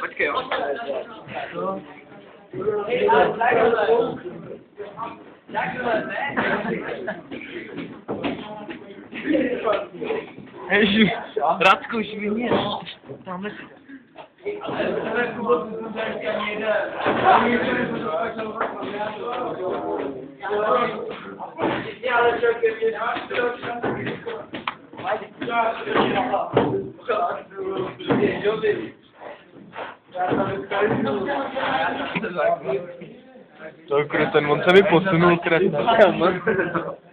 Počkej, jo. Ježi, Radku, už vyně. Tamhle si. To ten on se mi posunul kresem.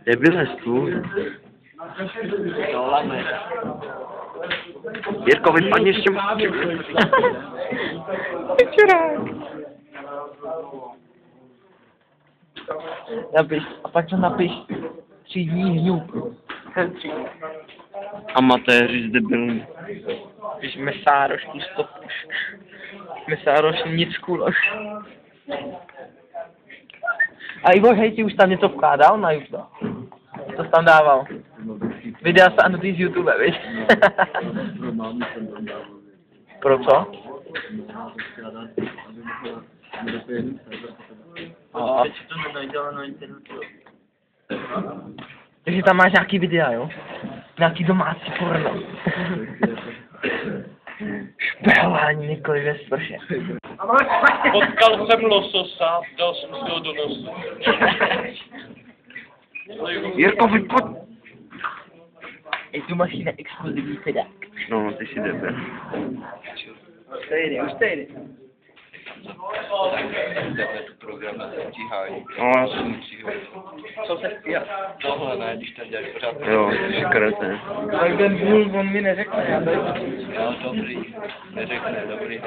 Debile stůl. Jirko, vypadni s tím. Napiš, a pak to napiš třídní hňůb. Amatéři z debilní. Když mesároš tu stopuš. Mesároš nic kuloš. A Ivo, hej, ti už tam něco vkládal na YouTube? Co jsi tam dával? Videa se anotí z YouTube, víš? Pro co? A teď to nenajdala na internetu. Takže tam máš nějaký videa, jo? Nějaký domácí porno. Špehování Nikoly ve sprše. Potkal jsem lososa, dal jsem si ho do nosu. Jirko, vypad. Je tu mašina exkluzivní fedák. No, ty si debil. Už to jde. No, já jsem musího. Co se stíhá? Tohle ne, když to děláš pořád. Jo, škrtne. Tak ten vůl, on mi neřekne, já tady. Jo, dobrý. Neřekne, dobrý.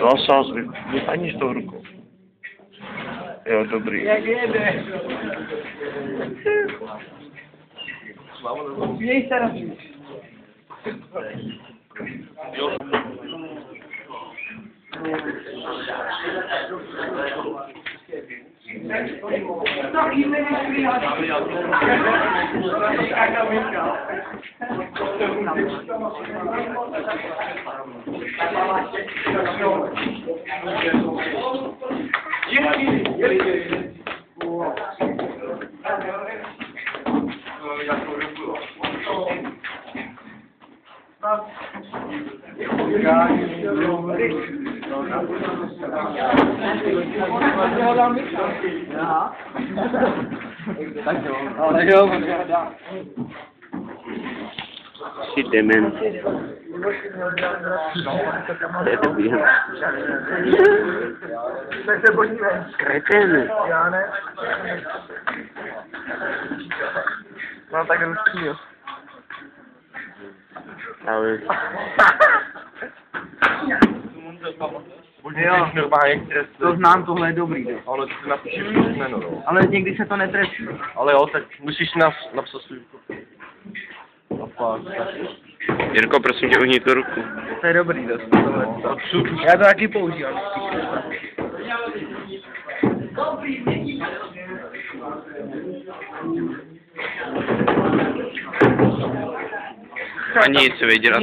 Losas, vypadni s tou rukou. Jo, dobrý. Jak jede? Měj se radí. Jsi dement. To je debil. Tak se podívej. Kreten. Já ne. No tak ruský, jo. Ale... Jo, normálně, to znám, tohle je dobrý, jo. ale ty si napíšeš písmeno, no. Ale někdy se to netrefí. Ale jo, tak musíš napsat svůj a pak, Jirko, prosím tě, uhni tu ruku. To je dobrý, dost. Já to taky používám. A nic, věděla.